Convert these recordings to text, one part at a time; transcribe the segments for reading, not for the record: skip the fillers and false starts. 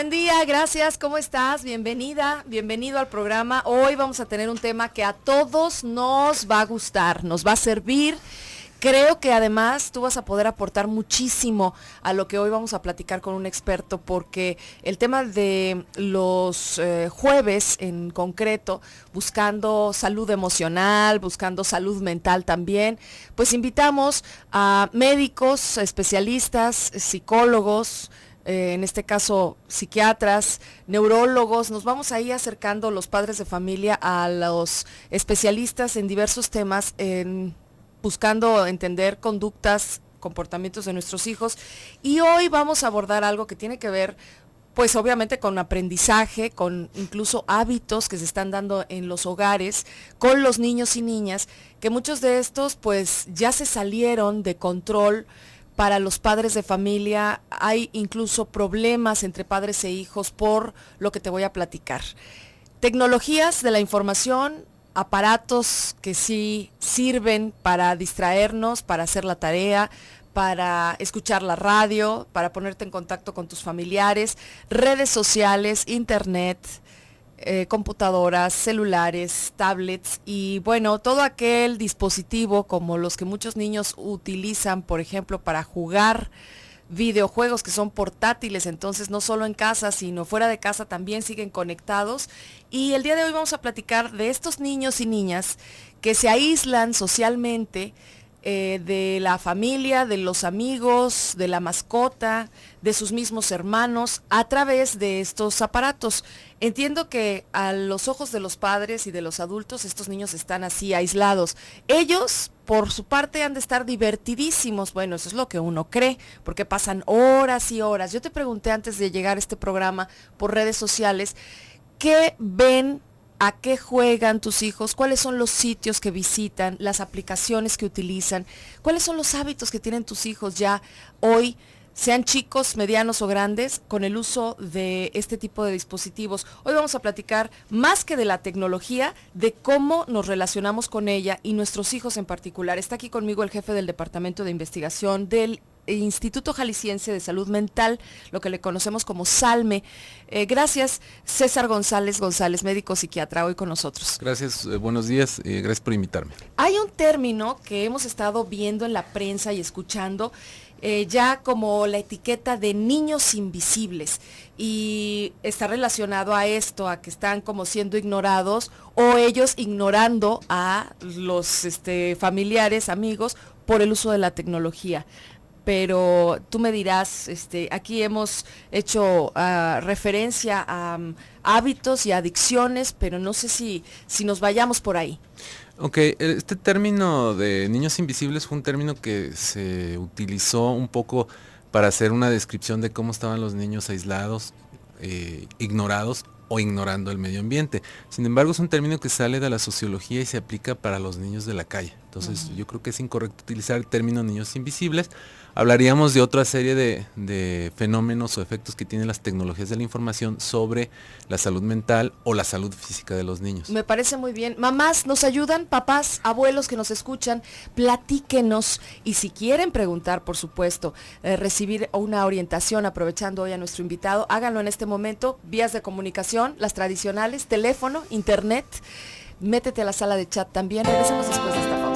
Buen día, gracias, ¿cómo estás? Bienvenida, bienvenido al programa. Hoy vamos a tener un tema que a todos nos va a gustar, nos va a servir. Creo que además tú vas a poder aportar muchísimo a lo que hoy vamos a platicar con un experto, porque el tema de los jueves en concreto, buscando salud emocional, buscando salud mental también, pues invitamos a médicos, especialistas, psicólogos, en este caso psiquiatras, neurólogos. Nos vamos a ir acercando los padres de familia a los especialistas en diversos temas, buscando entender conductas, comportamientos de nuestros hijos. Y hoy vamos a abordar algo que tiene que ver, pues obviamente con aprendizaje, con incluso hábitos que se están dando en los hogares, con los niños y niñas, que muchos de estos pues ya se salieron de control. Para los padres de familia hay incluso problemas entre padres e hijos por lo que te voy a platicar. Tecnologías de la información, aparatos que sí sirven para distraernos, para hacer la tarea, para escuchar la radio, para ponerte en contacto con tus familiares, redes sociales, internet, computadoras, celulares, tablets y bueno, todo aquel dispositivo como los que muchos niños utilizan, por ejemplo, para jugar videojuegos que son portátiles, entonces no solo en casa, sino fuera de casa también siguen conectados. Y el día de hoy vamos a platicar de estos niños y niñas que se aíslan socialmente, de la familia, de los amigos, de la mascota, de sus mismos hermanos, a través de estos aparatos. Entiendo que a los ojos de los padres y de los adultos, estos niños están así aislados. Ellos, por su parte, han de estar divertidísimos. Bueno, eso es lo que uno cree, porque pasan horas y horas. Yo te pregunté antes de llegar a este programa por redes sociales, ¿qué ven? ¿A qué juegan tus hijos? ¿Cuáles son los sitios que visitan? ¿Las aplicaciones que utilizan? ¿Cuáles son los hábitos que tienen tus hijos ya hoy, sean chicos, medianos o grandes, con el uso de este tipo de dispositivos? Hoy vamos a platicar más que de la tecnología, de cómo nos relacionamos con ella y nuestros hijos en particular. Está aquí conmigo el jefe del Departamento de Investigación del Instituto Jalisciense de Salud Mental, lo que le conocemos como SALME. Gracias, César González, médico psiquiatra, hoy con nosotros. Gracias, buenos días, gracias por invitarme. Hay un término que hemos estado viendo en la prensa y escuchando, ya como la etiqueta de niños invisibles, y está relacionado a esto, a que están como siendo ignorados o ellos ignorando a los familiares, amigos, por el uso de la tecnología. Pero tú me dirás, aquí hemos hecho referencia a hábitos y adicciones, pero no sé si nos vayamos por ahí. Ok, este término de niños invisibles fue un término que se utilizó un poco para hacer una descripción de cómo estaban los niños aislados, ignorados o ignorando el medio ambiente. Sin embargo, es un término que sale de la sociología y se aplica para los niños de la calle. Entonces, yo creo que es incorrecto utilizar el término niños invisibles. Hablaríamos de otra serie de fenómenos o efectos que tienen las tecnologías de la información sobre la salud mental o la salud física de los niños. Me parece muy bien. Mamás, ¿nos ayudan? Papás, abuelos que nos escuchan, platíquenos. Y si quieren preguntar, por supuesto, recibir una orientación aprovechando hoy a nuestro invitado, háganlo en este momento. Vías de comunicación, las tradicionales, teléfono, internet. Métete a la sala de chat también. Regresemos después de esta pausa.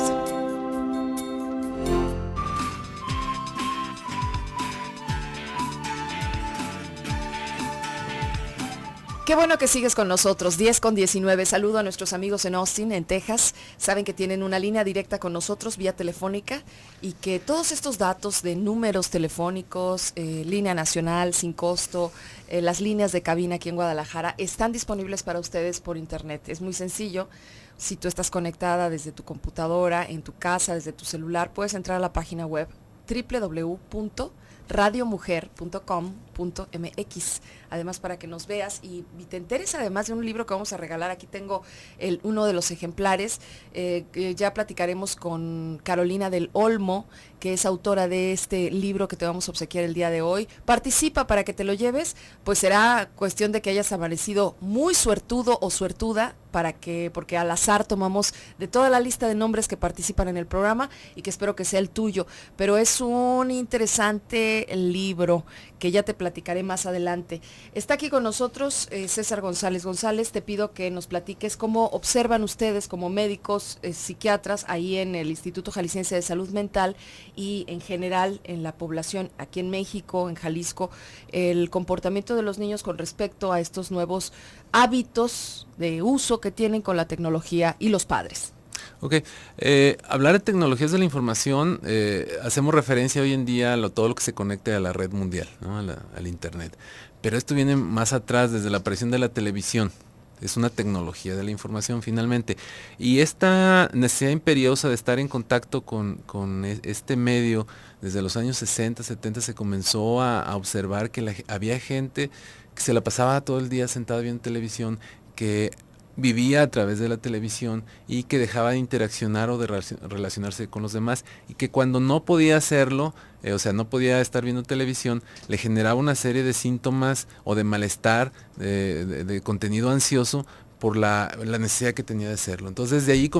Qué bueno que sigues con nosotros, 10:19. Saludo a nuestros amigos en Austin, en Texas. Saben que tienen una línea directa con nosotros vía telefónica y que todos estos datos de números telefónicos, línea nacional sin costo, las líneas de cabina aquí en Guadalajara, están disponibles para ustedes por internet. Es muy sencillo. Si tú estás conectada desde tu computadora, en tu casa, desde tu celular, puedes entrar a la página web www.radiomujer.com.mx. Además, para que nos veas y te enteres además de un libro que vamos a regalar. Aquí tengo uno de los ejemplares. Ya platicaremos con Carolina del Olmo, que es autora de este libro que te vamos a obsequiar el día de hoy. Participa para que te lo lleves, pues será cuestión de que hayas amanecido muy suertudo o suertuda, porque al azar tomamos de toda la lista de nombres que participan en el programa y que espero que sea el tuyo. Pero es un interesante libro que ya te platicaré más adelante. Está aquí con nosotros César González. González, te pido que nos platiques cómo observan ustedes como médicos, psiquiatras, ahí en el Instituto Jalisciense de Salud Mental y en general en la población aquí en México, en Jalisco, el comportamiento de los niños con respecto a estos nuevos hábitos de uso que tienen con la tecnología y los padres. Ok, hablar de tecnologías de la información, hacemos referencia hoy en día a todo lo que se conecte a la red mundial, ¿no? Al Internet. Pero esto viene más atrás, desde la aparición de la televisión. Es una tecnología de la información finalmente. Y esta necesidad imperiosa de estar en contacto con este medio, desde los años 60, 70 se comenzó a observar que había gente que se la pasaba todo el día sentada viendo televisión, que vivía a través de la televisión y que dejaba de interaccionar o de relacionarse con los demás, y que cuando no podía hacerlo, o sea, no podía estar viendo televisión, le generaba una serie de síntomas o de malestar, de contenido ansioso por la necesidad que tenía de hacerlo. Entonces de ahí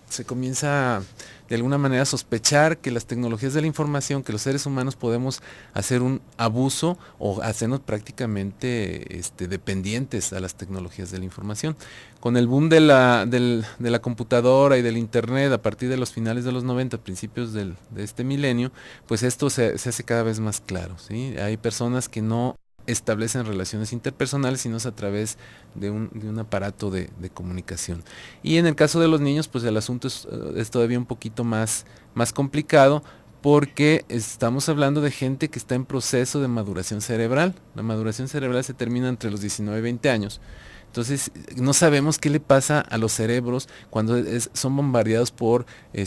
se comienza de alguna manera a sospechar que las tecnologías de la información, que los seres humanos podemos hacer un abuso o hacernos prácticamente dependientes a las tecnologías de la información. Con el boom de la computadora y del internet a partir de los finales de los 90, principios de este milenio, pues esto se hace cada vez más claro, ¿sí? Hay personas que no establecen relaciones interpersonales, sino es a través de un aparato de comunicación. Y en el caso de los niños, pues el asunto es todavía un poquito más complicado, porque estamos hablando de gente que está en proceso de maduración cerebral. La maduración cerebral se termina entre los 19 y 20 años. Entonces, no sabemos qué le pasa a los cerebros cuando son bombardeados por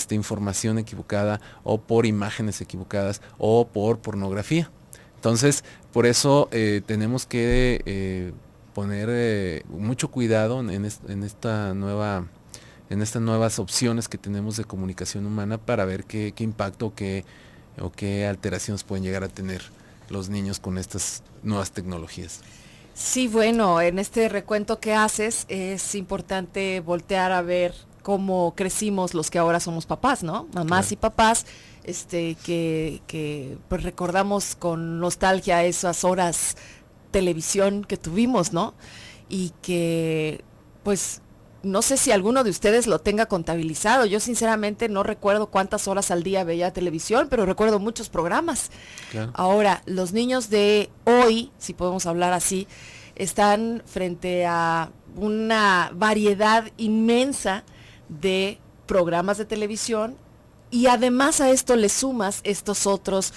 información equivocada, o por imágenes equivocadas, o por pornografía. Entonces, por eso tenemos que poner mucho cuidado en estas nuevas opciones que tenemos de comunicación humana, para ver qué impacto o qué alteraciones pueden llegar a tener los niños con estas nuevas tecnologías. Sí, bueno, en este recuento que haces es importante voltear a ver cómo crecimos los que ahora somos papás, ¿no? Mamás y papás, que pues recordamos con nostalgia esas horas televisión que tuvimos, ¿no? Y que pues no sé si alguno de ustedes lo tenga contabilizado. Yo sinceramente no recuerdo cuántas horas al día veía televisión, pero recuerdo muchos programas. Claro. Ahora, los niños de hoy, si podemos hablar así, están frente a una variedad inmensa de programas de televisión, y además a esto le sumas estas otras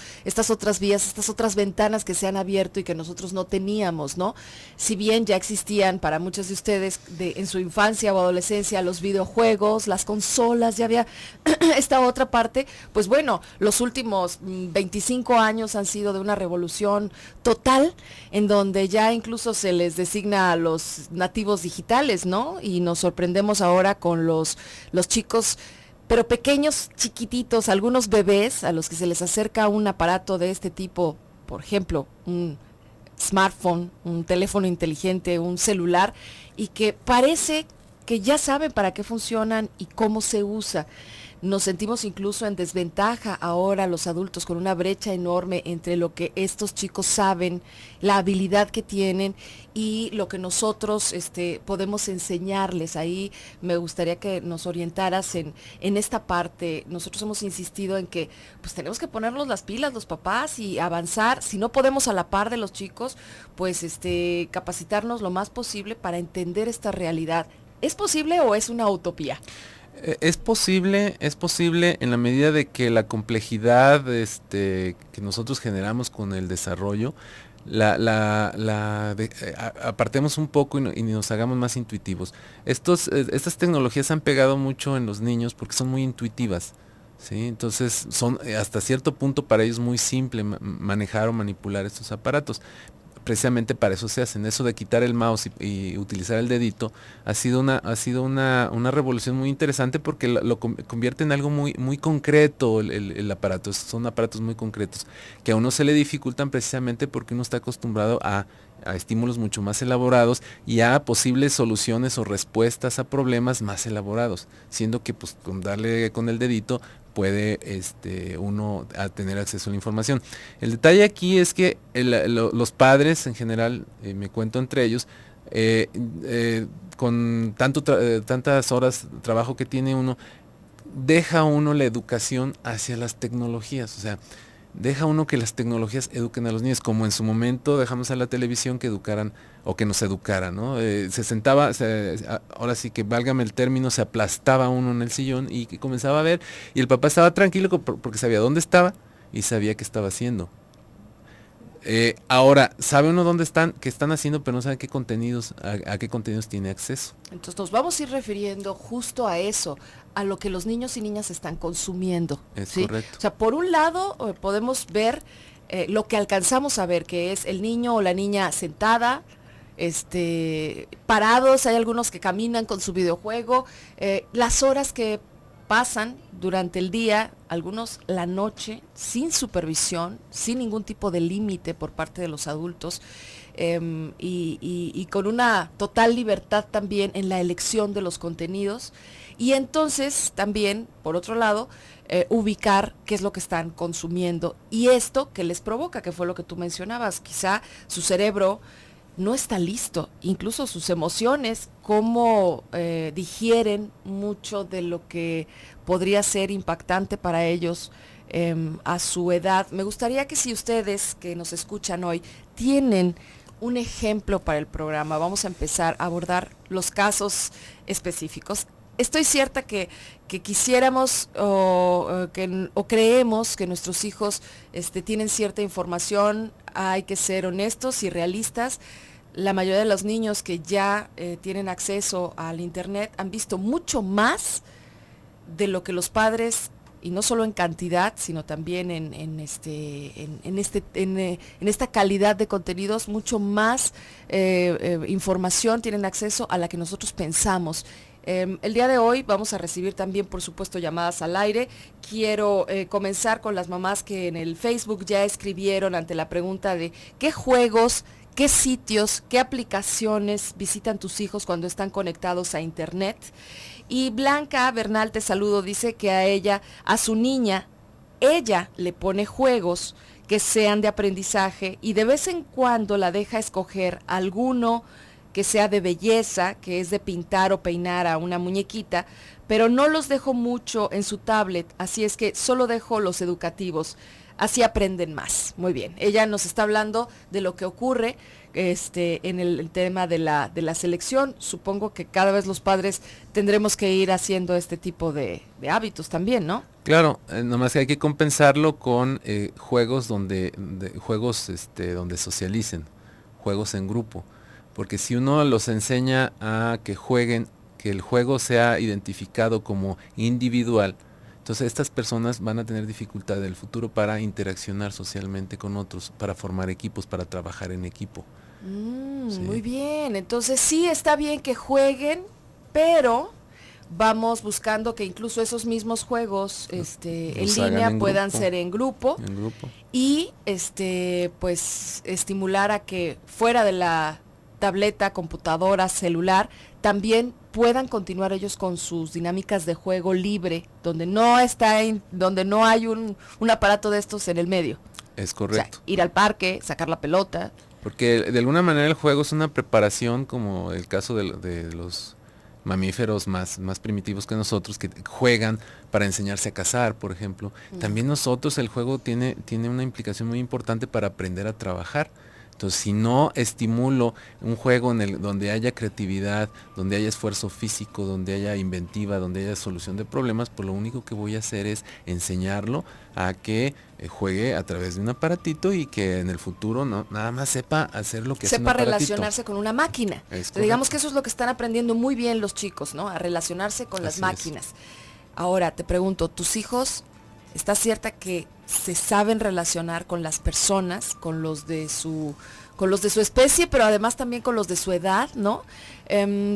vías, estas otras ventanas que se han abierto y que nosotros no teníamos, ¿no? Si bien ya existían para muchos de ustedes en su infancia o adolescencia los videojuegos, las consolas, ya había esta otra parte, pues bueno, los últimos 25 años han sido de una revolución total, en donde ya incluso se les designa a los nativos digitales, ¿no? Y nos sorprendemos ahora con los chicos, pero pequeños, chiquititos, algunos bebés a los que se les acerca un aparato de este tipo, por ejemplo, un smartphone, un teléfono inteligente, un celular, y que parece que ya saben para qué funcionan y cómo se usa. Nos sentimos incluso en desventaja ahora los adultos, con una brecha enorme entre lo que estos chicos saben, la habilidad que tienen y lo que nosotros podemos enseñarles. Ahí me gustaría que nos orientaras en esta parte. Nosotros hemos insistido en que pues tenemos que ponernos las pilas los papás y avanzar. Si no podemos a la par de los chicos, pues capacitarnos lo más posible para entender esta realidad. ¿Es posible o es una utopía? Es posible en la medida de que la complejidad que nosotros generamos con el desarrollo, apartemos un poco y nos hagamos más intuitivos. Estas tecnologías han pegado mucho en los niños porque son muy intuitivas, ¿sí? Entonces son hasta cierto punto para ellos muy simple manejar o manipular estos aparatos. Precisamente para eso se hacen. Eso de quitar el mouse y utilizar el dedito ha sido una revolución muy interesante, porque lo convierte en algo muy concreto el aparato. Son aparatos muy concretos que a uno se le dificultan precisamente porque uno está acostumbrado a a estímulos mucho más elaborados y a posibles soluciones o respuestas a problemas más elaborados, siendo que pues con darle con el dedito puede uno a tener acceso a la información. El detalle aquí es que los padres en general, me cuento entre ellos, con tantas horas de trabajo que tiene uno, deja uno la educación hacia las tecnologías, o sea, deja uno que las tecnologías eduquen a los niños, como en su momento dejamos a la televisión que educaran o que nos educara, ¿no? Se sentaba, ahora sí que válgame el término, se aplastaba uno en el sillón y que comenzaba a ver, y el papá estaba tranquilo porque sabía dónde estaba y sabía qué estaba haciendo. Ahora, sabe uno dónde están, qué están haciendo, pero no sabe qué contenidos, a qué contenidos tiene acceso. Entonces nos vamos a ir refiriendo justo a eso, a lo que los niños y niñas están consumiendo. Es ¿sí? correcto. O sea, por un lado podemos ver lo que alcanzamos a ver, que es el niño o la niña sentada, parados, hay algunos que caminan con su videojuego, las horas que pasan durante el día, algunos la noche, sin supervisión, sin ningún tipo de límite por parte de los adultos, y con una total libertad también en la elección de los contenidos. Y entonces también, por otro lado, ubicar qué es lo que están consumiendo y esto que les provoca, que fue lo que tú mencionabas, quizá su cerebro no está listo, incluso sus emociones, cómo digieren mucho de lo que podría ser impactante para ellos a su edad. Me gustaría que si ustedes que nos escuchan hoy tienen un ejemplo para el programa, vamos a empezar a abordar los casos específicos. Estoy cierta que quisiéramos o creemos que nuestros hijos tienen cierta información, hay que ser honestos y realistas. La mayoría de los niños que ya tienen acceso al internet han visto mucho más de lo que los padres, y no solo en cantidad, sino también en esta calidad de contenidos, mucho más información tienen acceso a la que nosotros pensamos. El día de hoy vamos a recibir también, por supuesto, llamadas al aire. Quiero comenzar con las mamás que en el Facebook ya escribieron ante la pregunta de qué juegos, qué sitios, qué aplicaciones visitan tus hijos cuando están conectados a internet. Y Blanca Bernal, te saludo, dice que a su niña, ella le pone juegos que sean de aprendizaje y de vez en cuando la deja escoger alguno que sea de belleza, que es de pintar o peinar a una muñequita, pero no los dejo mucho en su tablet, así es que solo dejo los educativos, así aprenden más. Muy bien, ella nos está hablando de lo que ocurre en el tema de la selección. Supongo que cada vez los padres tendremos que ir haciendo este tipo de hábitos también, ¿no? Claro, nomás que hay que compensarlo con juegos donde socialicen, juegos en grupo. Porque si uno los enseña a que jueguen, que el juego sea identificado como individual, entonces estas personas van a tener dificultad en el futuro para interaccionar socialmente con otros, para formar equipos, para trabajar en equipo. Sí. Muy bien, entonces sí está bien que jueguen, pero vamos buscando que incluso esos mismos juegos en línea puedan ser en grupo. Y pues estimular a que fuera de la tableta, computadora, celular, también puedan continuar ellos con sus dinámicas de juego libre, donde no hay un aparato de estos en el medio. Es correcto. O sea, ir al parque, sacar la pelota. Porque de alguna manera el juego es una preparación, como el caso de los mamíferos más primitivos que nosotros, que juegan para enseñarse a cazar, por ejemplo. También nosotros, el juego tiene una implicación muy importante para aprender a trabajar. Entonces, si no estimulo un juego donde haya creatividad, donde haya esfuerzo físico, donde haya inventiva, donde haya solución de problemas, pues lo único que voy a hacer es enseñarlo a que juegue a través de un aparatito y que en el futuro nada más sepa hacer lo que es un aparatito. Sepa relacionarse con una máquina. Digamos que eso es lo que están aprendiendo muy bien los chicos, ¿no? A relacionarse con las máquinas. Ahora, te pregunto, ¿tus hijos, estás cierta que se saben relacionar con las personas, con los de su especie, pero además también con los de su edad, ¿no?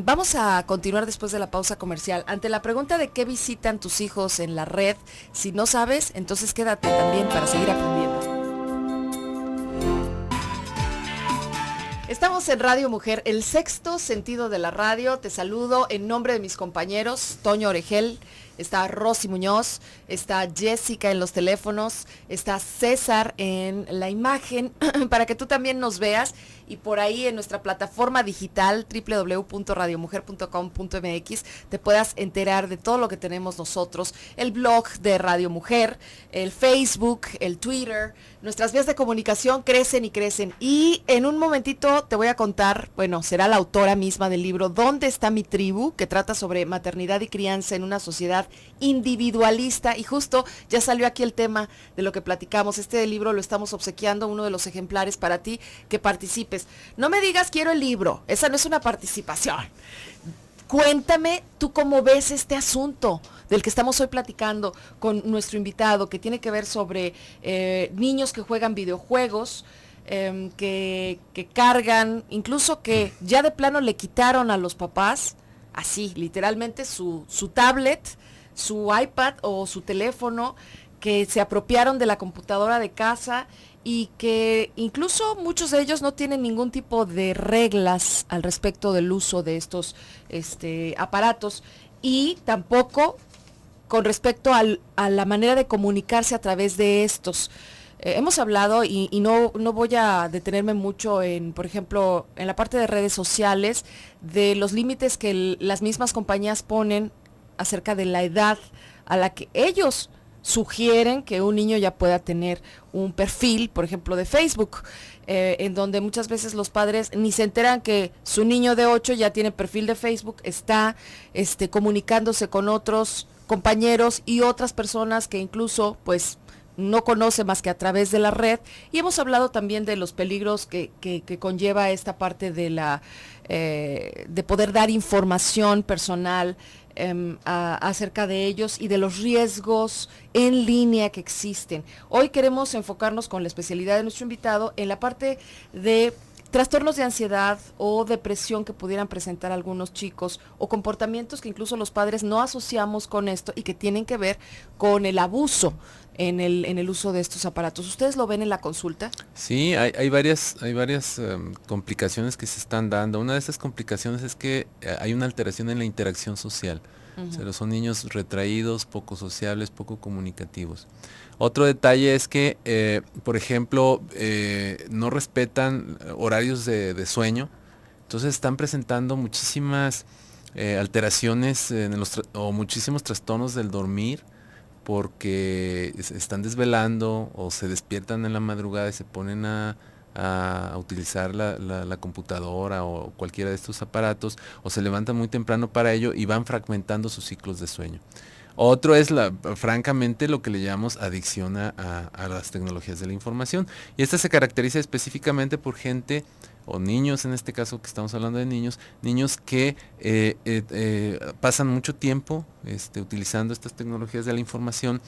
Vamos a continuar después de la pausa comercial. Ante la pregunta de qué visitan tus hijos en la red, si no sabes, entonces quédate también para seguir aprendiendo. Estamos en Radio Mujer, el sexto sentido de la radio. Te saludo en nombre de mis compañeros, Toño Oregel, está Rosy Muñoz, está Jessica en los teléfonos, está César en la imagen, para que tú también nos veas. Y por ahí en nuestra plataforma digital www.radiomujer.com.mx te puedas enterar de todo lo que tenemos nosotros, el blog de Radio Mujer, el Facebook, el Twitter. Nuestras vías de comunicación crecen y crecen. Y en un momentito te voy a contar, bueno, será la autora misma del libro ¿Dónde está mi tribu?, que trata sobre maternidad y crianza en una sociedad individualista. Y justo ya salió aquí el tema de lo que platicamos. Este libro lo estamos obsequiando, uno de los ejemplares para ti, que participes. No me digas quiero el libro, esa no es una participación. Cuéntame tú cómo ves este asunto del que estamos hoy platicando con nuestro invitado, que tiene que ver sobre niños que juegan videojuegos, que cargan, incluso que ya de plano le quitaron a los papás, así, literalmente, su tablet, su iPad o su teléfono, que se apropiaron de la computadora de casa y que incluso muchos de ellos no tienen ningún tipo de reglas al respecto del uso de estos aparatos, y tampoco con respecto a la manera de comunicarse a través de estos. Hemos hablado, y no voy a detenerme mucho en, por ejemplo, en la parte de redes sociales, de los límites que las mismas compañías ponen acerca de la edad a la que ellos sugieren que un niño ya pueda tener un perfil, por ejemplo, de Facebook, en donde muchas veces los padres ni se enteran que su niño de 8 ya tiene perfil de Facebook, está comunicándose con otros compañeros y otras personas que incluso pues no conoce más que a través de la red. Y hemos hablado también de los peligros que conlleva esta parte de de poder dar información personal acerca de ellos y de los riesgos en línea que existen. Hoy queremos enfocarnos con la especialidad de nuestro invitado en la parte de trastornos de ansiedad o depresión que pudieran presentar algunos chicos, o comportamientos que incluso los padres no asociamos con esto y que tienen que ver con el abuso en el uso de estos aparatos. ¿Ustedes lo ven en la consulta? Sí, hay varias complicaciones que se están dando. Una de esas complicaciones es que hay una alteración en la interacción social. Uh-huh. O sea, son niños retraídos, poco sociables, poco comunicativos. Otro detalle es que, por ejemplo, no respetan horarios de sueño, entonces están presentando muchísimas alteraciones o muchísimos trastornos del dormir, porque están desvelando o se despiertan en la madrugada y se ponen a utilizar la computadora o cualquiera de estos aparatos, o se levantan muy temprano para ello y van fragmentando sus ciclos de sueño. Otro es francamente lo que le llamamos adicción a las tecnologías de la información, y esta se caracteriza específicamente por gente o niños, en este caso que estamos hablando de niños que pasan mucho tiempo utilizando estas tecnologías de la información,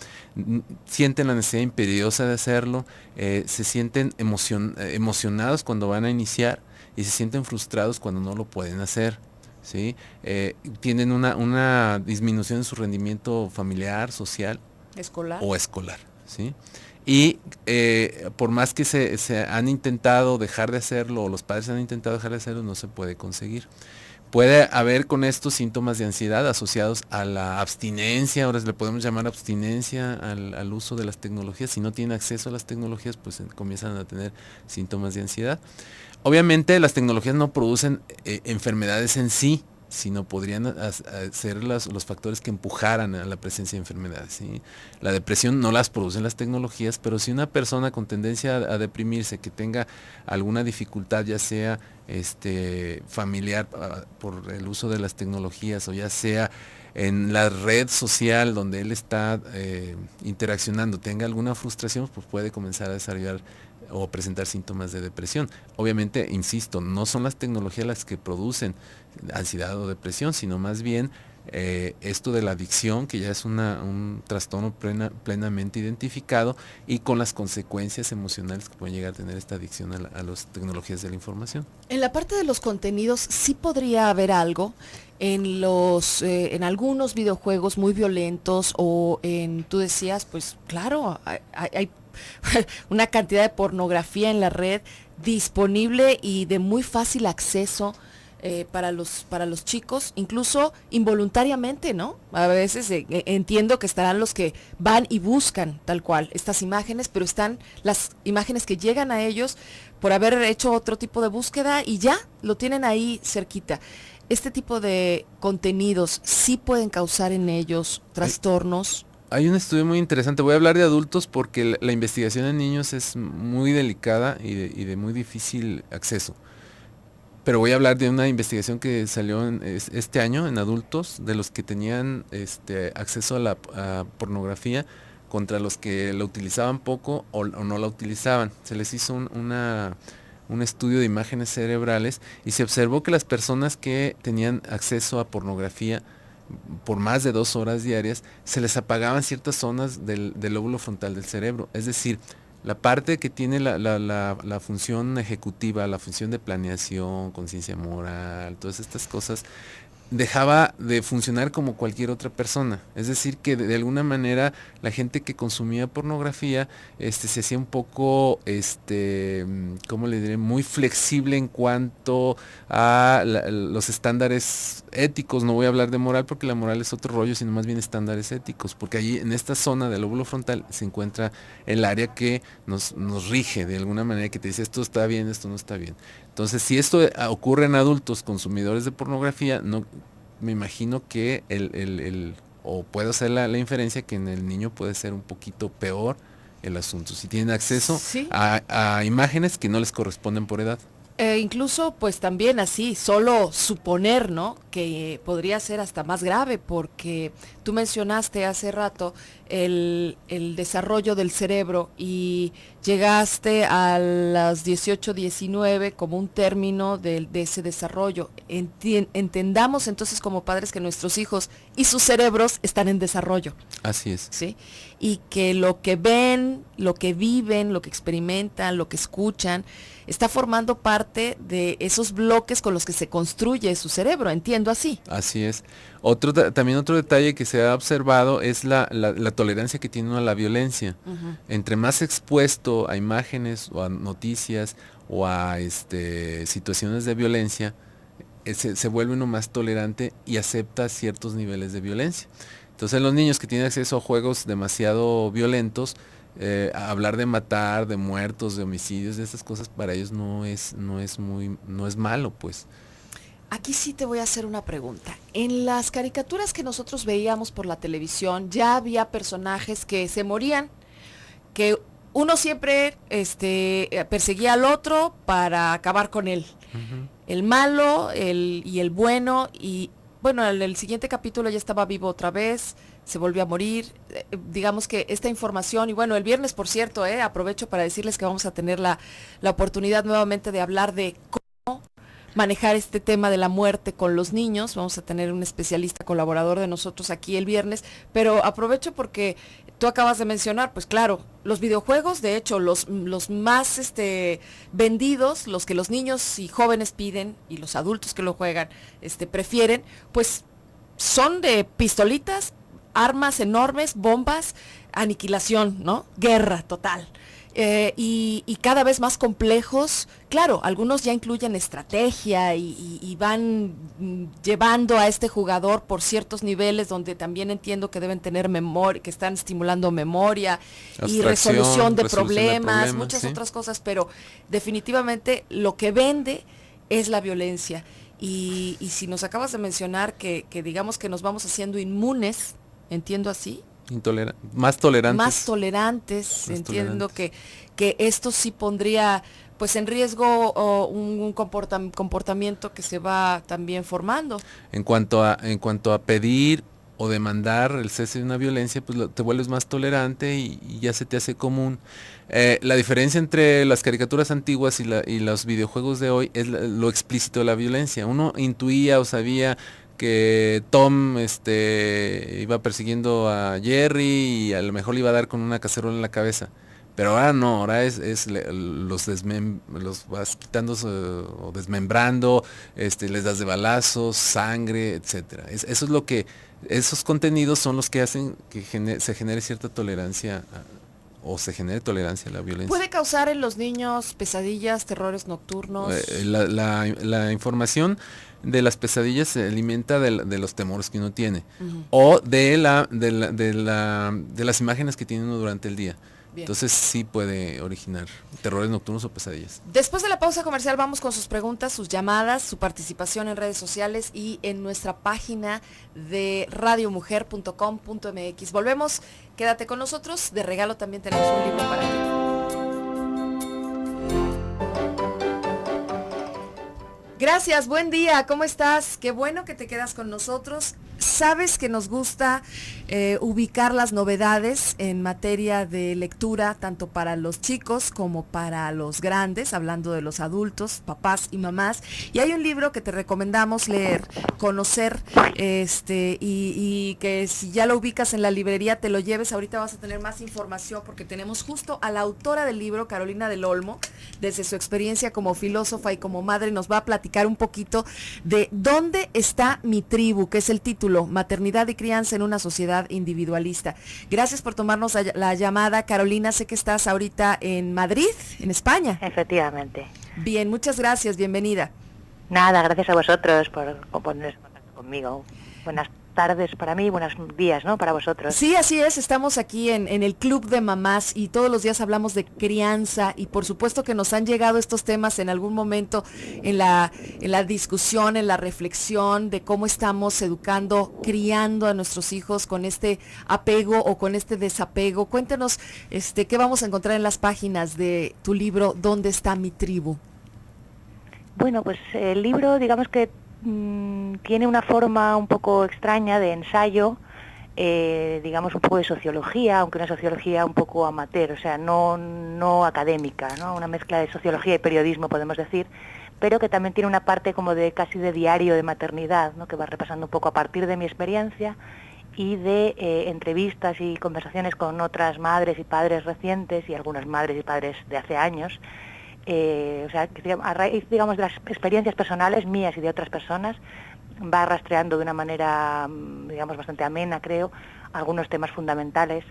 sienten la necesidad imperiosa de hacerlo, se sienten emocionados cuando van a iniciar y se sienten frustrados cuando no lo pueden hacer. ¿Sí? Tienen una disminución en su rendimiento familiar, social o escolar. ¿Sí? Y por más que se han intentado dejar de hacerlo, o los padres han intentado dejar de hacerlo, no se puede conseguir. Puede haber con estos síntomas de ansiedad asociados a la abstinencia, ahora le podemos llamar abstinencia al uso de las tecnologías. Si no tienen acceso a las tecnologías, pues comienzan a tener síntomas de ansiedad. Obviamente las tecnologías no producen enfermedades en sí, sino podrían ser los factores que empujaran a la presencia de enfermedades. ¿Sí? La depresión no las producen las tecnologías, pero si una persona con tendencia a deprimirse, que tenga alguna dificultad, ya sea familiar por el uso de las tecnologías, o ya sea en la red social donde él está interaccionando, tenga alguna frustración, pues puede comenzar a desarrollar o presentar síntomas de depresión. Obviamente, insisto, no son las tecnologías las que producen ansiedad o depresión, sino más bien esto de la adicción, que ya es un trastorno plenamente identificado, y con las consecuencias emocionales que pueden llegar a tener esta adicción a las tecnologías de la información. En la parte de los contenidos sí podría haber algo en algunos videojuegos muy violentos tú decías, pues claro, hay una cantidad de pornografía en la red disponible y de muy fácil acceso para los chicos, incluso involuntariamente, ¿no? A veces entiendo que estarán los que van y buscan tal cual estas imágenes, pero están las imágenes que llegan a ellos por haber hecho otro tipo de búsqueda y ya lo tienen ahí cerquita. Este tipo de contenidos sí pueden causar en ellos trastornos. Hay un estudio muy interesante. Voy a hablar de adultos porque la investigación en niños es muy delicada y de muy difícil acceso. Pero voy a hablar de una investigación que salió este año en adultos, de los que tenían acceso a pornografía contra los que la utilizaban poco o no la utilizaban. Se les hizo un estudio de imágenes cerebrales y se observó que las personas que tenían acceso a pornografía por más de 2 horas diarias, se les apagaban ciertas zonas del lóbulo frontal del cerebro. Es decir, la parte que tiene la función ejecutiva, la función de planeación, conciencia moral, todas estas cosas, dejaba de funcionar como cualquier otra persona. Es decir, que de alguna manera la gente que consumía pornografía se hacía un poco, ¿cómo le diré? Muy flexible en cuanto a los estándares éticos. No voy a hablar de moral porque la moral es otro rollo, sino más bien estándares éticos. Porque allí en esta zona del lóbulo frontal se encuentra el área que nos rige de alguna manera, que te dice esto está bien, esto no está bien. Entonces, si esto ocurre en adultos consumidores de pornografía, no me imagino que o puedo hacer la inferencia que en el niño puede ser un poquito peor el asunto, si tienen acceso Sí. a imágenes que no les corresponden por edad. Incluso pues también así, solo suponer, ¿no? Que podría ser hasta más grave porque tú mencionaste hace rato el desarrollo del cerebro y llegaste a las 18, 19 como un término de ese desarrollo. Entendamos entonces como padres que nuestros hijos y sus cerebros están en desarrollo. Así es. ¿Sí? Y que lo que ven, lo que viven, lo que experimentan, lo que escuchan, está formando parte de esos bloques con los que se construye su cerebro, entiendo así. Así es. También otro detalle que se ha observado es la tolerancia que tiene uno a la violencia. Uh-huh. Entre más expuesto a imágenes o a noticias o a situaciones de violencia, se vuelve uno más tolerante y acepta ciertos niveles de violencia. Entonces los niños que tienen acceso a juegos demasiado violentos, hablar de matar, de muertos, de homicidios, de estas cosas para ellos no es malo, pues. Aquí sí te voy a hacer una pregunta. En las caricaturas que nosotros veíamos por la televisión ya había personajes que se morían, que uno siempre perseguía al otro para acabar con él. Uh-huh. El malo y el bueno, y bueno, en el siguiente capítulo ya estaba vivo otra vez, se volvió a morir. Digamos que esta información, y bueno, el viernes, por cierto, aprovecho para decirles que vamos a tener la oportunidad nuevamente de hablar de cómo manejar este tema de la muerte con los niños. Vamos a tener un especialista colaborador de nosotros aquí el viernes, pero aprovecho porque tú acabas de mencionar, pues claro, los videojuegos, de hecho, los más vendidos, los que los niños y jóvenes piden y los adultos que lo juegan prefieren, pues son de pistolitas, armas enormes, bombas, aniquilación, ¿no? Guerra total. Y cada vez más complejos. Claro, algunos ya incluyen estrategia y van llevando a este jugador por ciertos niveles donde también entiendo que deben tener memoria, que están estimulando memoria y resolución de problemas, muchas ¿sí? otras cosas, pero definitivamente lo que vende es la violencia. Y si nos acabas de mencionar que digamos que nos vamos haciendo inmunes, entiendo así. Más tolerantes. Más tolerantes, entiendo tolerantes. Que esto sí pondría pues en riesgo un comportamiento que se va también formando. En cuanto a pedir o demandar el cese de una violencia, pues te vuelves más tolerante y ya se te hace común. La diferencia entre las caricaturas antiguas y los videojuegos de hoy es lo explícito de la violencia. Uno intuía o sabía que Tom iba persiguiendo a Jerry y a lo mejor le iba a dar con una cacerola en la cabeza. Pero ahora no, ahora los vas quitando o desmembrando, les das de balazos, sangre, etcétera. Eso es lo que, esos contenidos son los que hacen que se genere cierta tolerancia o se genere tolerancia a la violencia. ¿Puede causar en los niños pesadillas, terrores nocturnos? La información de las pesadillas se alimenta de los temores que uno tiene, o de las imágenes que tiene uno durante el día. Bien. Entonces sí puede originar terrores nocturnos o pesadillas. Después de la pausa comercial vamos con sus preguntas, sus llamadas, su participación en redes sociales y en nuestra página de radiomujer.com.mx. Volvemos, quédate con nosotros. De regalo también tenemos un libro para ti. Gracias, buen día, ¿cómo estás? Qué bueno que te quedas con nosotros. Sabes que nos gusta ubicar las novedades en materia de lectura, tanto para los chicos como para los grandes, hablando de los adultos, papás y mamás. Y hay un libro que te recomendamos leer, conocer, y que si ya lo ubicas en la librería, te lo lleves. Ahorita vas a tener más información porque tenemos justo a la autora del libro, Carolina del Olmo, desde su experiencia como filósofa y como madre, nos va a platicar un poquito de ¿Dónde está mi tribu?, que es el título, Maternidad y crianza en una sociedad individualista. Gracias por tomarnos la llamada, Carolina. Sé que estás ahorita en Madrid, en España. Efectivamente. Bien, muchas gracias, bienvenida. Nada, gracias a vosotros por ponerse en contacto conmigo. Buenas tardes para mí, buenos días, ¿no?, para vosotros. Sí, así es, estamos aquí en el Club de Mamás y todos los días hablamos de crianza y por supuesto que nos han llegado estos temas en algún momento en la discusión, en la reflexión de cómo estamos educando, criando a nuestros hijos con este apego o con este desapego. Cuéntanos qué vamos a encontrar en las páginas de tu libro, ¿Dónde está mi tribu? Bueno, pues el libro, digamos que tiene una forma un poco extraña de ensayo, digamos un poco de sociología, aunque una sociología un poco amateur, o sea, no académica, ¿no? Una mezcla de sociología y periodismo, podemos decir, pero que también tiene una parte como de casi de diario de maternidad, ¿no?, que va repasando un poco a partir de mi experiencia y de entrevistas y conversaciones con otras madres y padres recientes y algunas madres y padres de hace años. O sea, a raíz, digamos, de las experiencias personales mías y de otras personas, va rastreando de una manera, digamos, bastante amena, creo, algunos temas fundamentales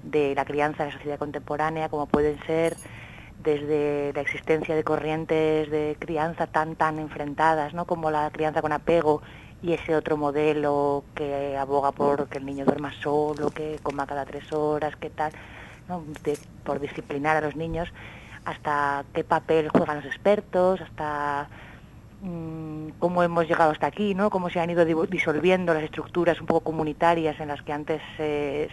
de la crianza en la sociedad contemporánea, como pueden ser desde la existencia de corrientes de crianza tan enfrentadas, ¿no?, como la crianza con apego y ese otro modelo que aboga por que el niño duerma solo, que coma cada 3 horas, que tal, ¿no?, por disciplinar a los niños, hasta qué papel juegan los expertos, hasta cómo hemos llegado hasta aquí, ¿no?, cómo se han ido disolviendo las estructuras un poco comunitarias en las que antes se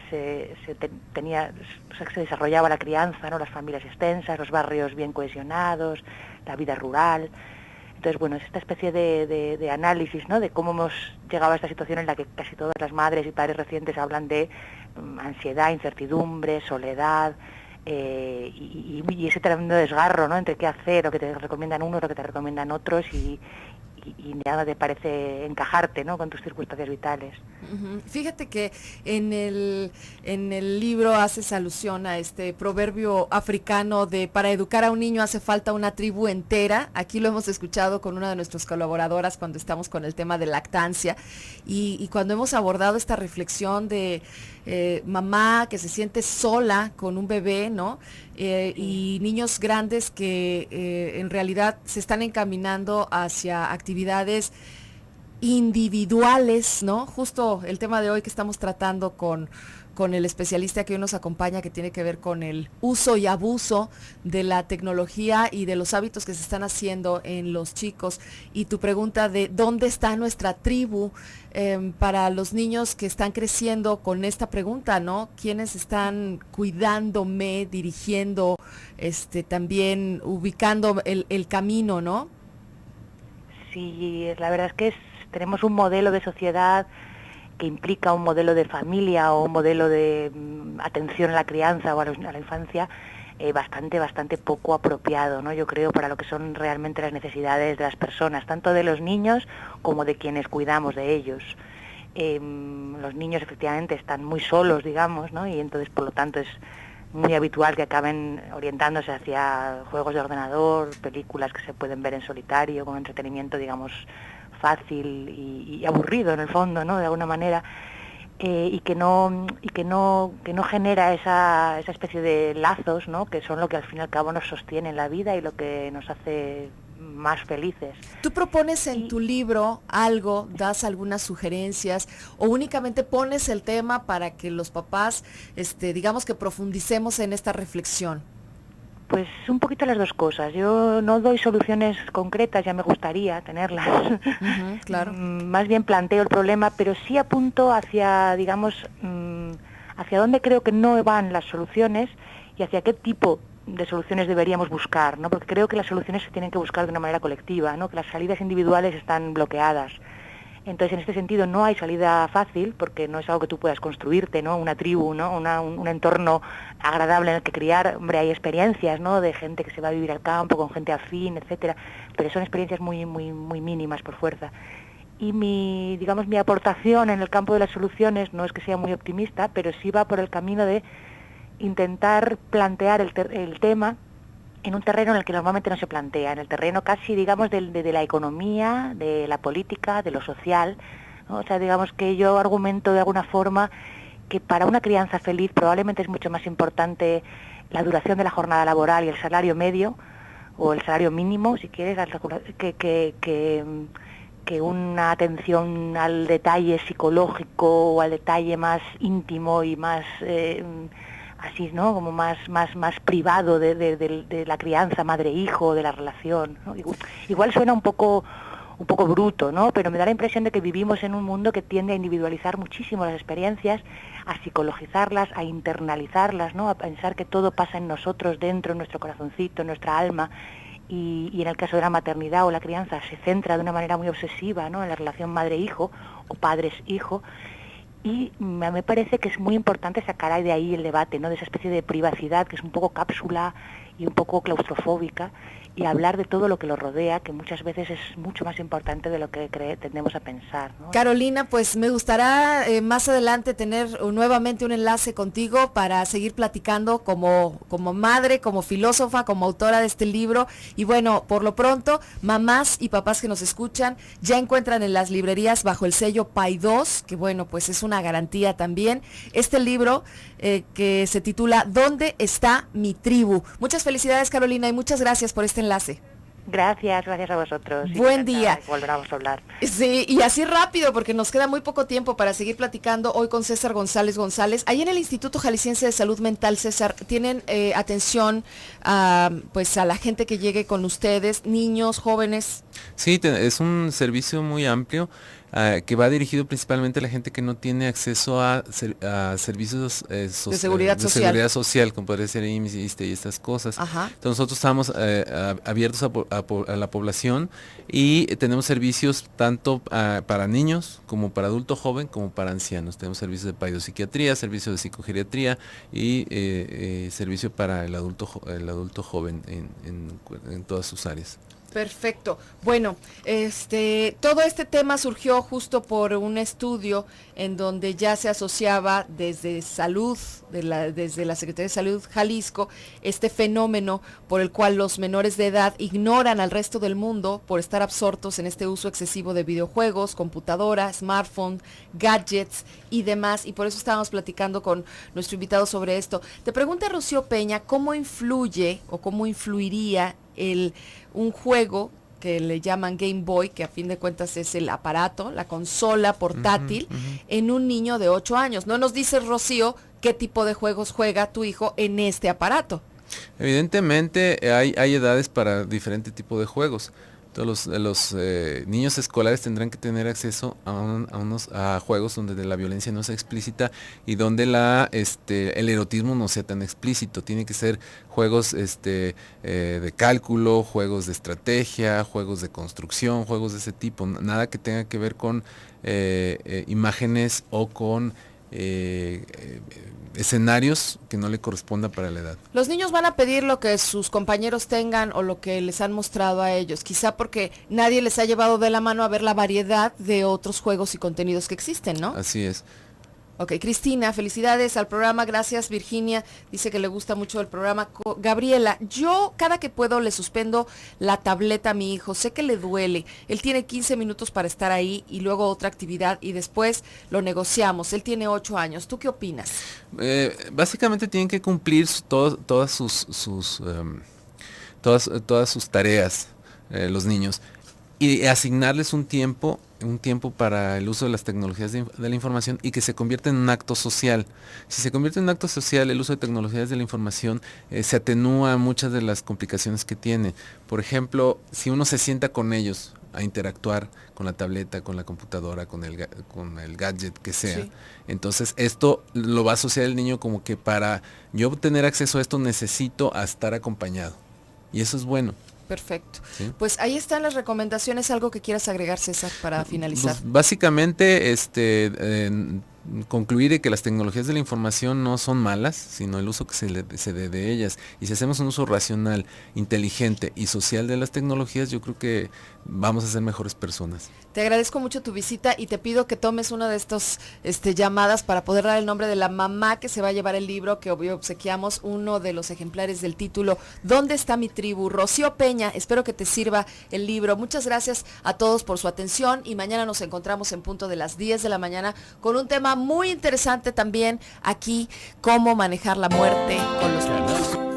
desarrollaba la crianza, ¿no?, las familias extensas, los barrios bien cohesionados, la vida rural. Entonces, bueno, es esta especie de análisis, ¿no?, de cómo hemos llegado a esta situación en la que casi todas las madres y padres recientes hablan de ansiedad, incertidumbre, soledad, y ese tremendo desgarro, ¿no?, entre qué hacer, lo que te recomiendan unos, lo que te recomiendan otros, y nada te parece encajarte, ¿no?, con tus circunstancias vitales. Uh-huh. Fíjate que en el libro haces alusión a este proverbio africano de para educar a un niño hace falta una tribu entera. Aquí lo hemos escuchado con una de nuestras colaboradoras cuando estamos con el tema de lactancia y cuando hemos abordado esta reflexión de mamá que se siente sola con un bebé, ¿no? Y niños grandes que en realidad se están encaminando hacia actividades individuales, ¿no? Justo el tema de hoy que estamos tratando con el especialista que hoy nos acompaña, que tiene que ver con el uso y abuso de la tecnología y de los hábitos que se están haciendo en los chicos. Y tu pregunta de ¿dónde está nuestra tribu? Para los niños que están creciendo con esta pregunta, ¿no? ¿Quiénes están cuidándome, dirigiendo, también ubicando el camino, ¿no? Sí, la verdad es que tenemos un modelo de sociedad que implica un modelo de familia o un modelo de atención a la crianza o a la infancia bastante poco apropiado, ¿no? Yo creo, para lo que son realmente las necesidades de las personas, tanto de los niños como de quienes cuidamos de ellos. Los niños efectivamente están muy solos, digamos, ¿no? Y entonces, por lo tanto, es muy habitual que acaben orientándose hacia juegos de ordenador, películas que se pueden ver en solitario, con entretenimiento, digamos, fácil y aburrido en el fondo, ¿no? De alguna manera. Y que no genera esa especie de lazos, ¿no? Que son lo que al fin y al cabo nos sostiene en la vida y lo que nos hace más felices. ¿Tú propones en tu libro algo, das algunas sugerencias o únicamente pones el tema para que los papás, digamos que profundicemos en esta reflexión? Pues un poquito las dos cosas. Yo no doy soluciones concretas, ya me gustaría tenerlas. Uh-huh, claro. Más bien planteo el problema, pero sí apunto hacia, digamos, hacia dónde creo que no van las soluciones y hacia qué tipo de soluciones deberíamos buscar, ¿no? Porque creo que las soluciones se tienen que buscar de una manera colectiva, ¿no? Que las salidas individuales están bloqueadas. Entonces, en este sentido, no hay salida fácil, porque no es algo que tú puedas construirte, ¿no? Una tribu, ¿no? Un entorno agradable en el que criar. Hombre, hay experiencias, ¿no? De gente que se va a vivir al campo, con gente afín, etcétera, pero son experiencias muy mínimas por fuerza. Y mi aportación en el campo de las soluciones no es que sea muy optimista, pero sí va por el camino de intentar plantear el tema en un terreno en el que normalmente no se plantea, en el terreno casi, digamos, de la economía, de la política, de lo social, ¿no? O sea, digamos que yo argumento de alguna forma que para una crianza feliz probablemente es mucho más importante la duración de la jornada laboral y el salario medio, o el salario mínimo, si quieres, que una atención al detalle psicológico o al detalle más íntimo y más... así, ¿no? Como más privado de la crianza madre-hijo, de la relación, ¿no? Igual suena un poco bruto, ¿no? Pero me da la impresión de que vivimos en un mundo que tiende a individualizar muchísimo las experiencias, a psicologizarlas, a internalizarlas, ¿no? A pensar que todo pasa en nosotros, dentro, en nuestro corazoncito, en nuestra alma, y en el caso de la maternidad o la crianza se centra de una manera muy obsesiva, ¿no? En la relación madre-hijo o padres-hijo. Y me parece que es muy importante sacar de ahí el debate, ¿no? De esa especie de privacidad que es un poco cápsula y un poco claustrofóbica, y hablar de todo lo que lo rodea, que muchas veces es mucho más importante de lo que tendemos a pensar, ¿no? Carolina, pues me gustará más adelante tener nuevamente un enlace contigo para seguir platicando como madre, como filósofa, como autora de este libro. Y bueno, por lo pronto, mamás y papás que nos escuchan ya encuentran en las librerías bajo el sello Paidós, que bueno, pues es una garantía también, este libro que se titula ¿Dónde está mi tribu? Muchas felicidades, Carolina, y muchas gracias por este enlace. Gracias a vosotros. Buen día. Volveremos a hablar. Sí, y así rápido, porque nos queda muy poco tiempo para seguir platicando hoy con César González. Ahí en el Instituto Jalisciense de Salud Mental, César, ¿tienen atención pues a la gente que llegue con ustedes, niños, jóvenes? Sí, es un servicio muy amplio. Que va dirigido principalmente a la gente que no tiene acceso a servicios de seguridad social, como podría ser IMSS, ISSSTE y estas cosas. Ajá. Entonces nosotros estamos abiertos a la población y tenemos servicios tanto para niños como para adulto joven como para ancianos. Tenemos servicios de paidopsiquiatría, servicios de psicogeriatría y servicio para el adulto joven en todas sus áreas. Perfecto. Bueno, todo este tema surgió justo por un estudio en donde ya se asociaba desde salud, desde la Secretaría de Salud Jalisco, este fenómeno por el cual los menores de edad ignoran al resto del mundo por estar absortos en este uso excesivo de videojuegos, computadora, smartphone, gadgets y demás. Y por eso estábamos platicando con nuestro invitado sobre esto. Te pregunta Rocío Peña, ¿cómo influye o cómo influiría un juego que le llaman Game Boy, que a fin de cuentas es el aparato, la consola portátil, en un niño de 8 años? No nos dice, Rocío, qué tipo de juegos juega tu hijo en este aparato. Evidentemente hay edades para diferente tipo de juegos. Todos los niños escolares tendrán que tener acceso a juegos donde la violencia no sea explícita y donde el erotismo no sea tan explícito. Tiene que ser juegos de cálculo, juegos de estrategia, juegos de construcción, juegos de ese tipo. Nada que tenga que ver con imágenes o con escenarios que no le corresponda para la edad. Los niños van a pedir lo que sus compañeros tengan o lo que les han mostrado a ellos, quizá porque nadie les ha llevado de la mano a ver la variedad de otros juegos y contenidos que existen, ¿no? Así es. Ok, Cristina, felicidades al programa, gracias. Virginia dice que le gusta mucho el programa. Gabriela, yo cada que puedo le suspendo la tableta a mi hijo, sé que le duele, él tiene 15 minutos para estar ahí y luego otra actividad y después lo negociamos, él tiene 8 años, ¿tú qué opinas? Básicamente tienen que cumplir todas sus tareas, los niños, y asignarles un tiempo para el uso de las tecnologías de la información y que se convierta en un acto social. Si se convierte en un acto social el uso de tecnologías de la información, se atenúa muchas de las complicaciones que tiene. Por ejemplo, si uno se sienta con ellos a interactuar con la tableta, con la computadora, con el gadget que sea, sí. Entonces esto lo va a asociar el niño como que para yo obtener acceso a esto necesito estar acompañado. Y eso es bueno. Perfecto. ¿Sí? Pues ahí están las recomendaciones. ¿Algo que quieras agregar, César, para finalizar? Pues básicamente, concluir de que las tecnologías de la información no son malas, sino el uso que se dé de ellas. Y si hacemos un uso racional, inteligente y social de las tecnologías, yo creo que vamos a ser mejores personas. Te agradezco mucho tu visita y te pido que tomes una de estas llamadas para poder dar el nombre de la mamá que se va a llevar el libro que obsequiamos, uno de los ejemplares del título ¿Dónde está mi tribu? Rocío Peña, espero que te sirva el libro. Muchas gracias a todos por su atención y mañana nos encontramos en punto de las 10 de la mañana con un tema muy interesante también aquí, cómo manejar la muerte con los niños.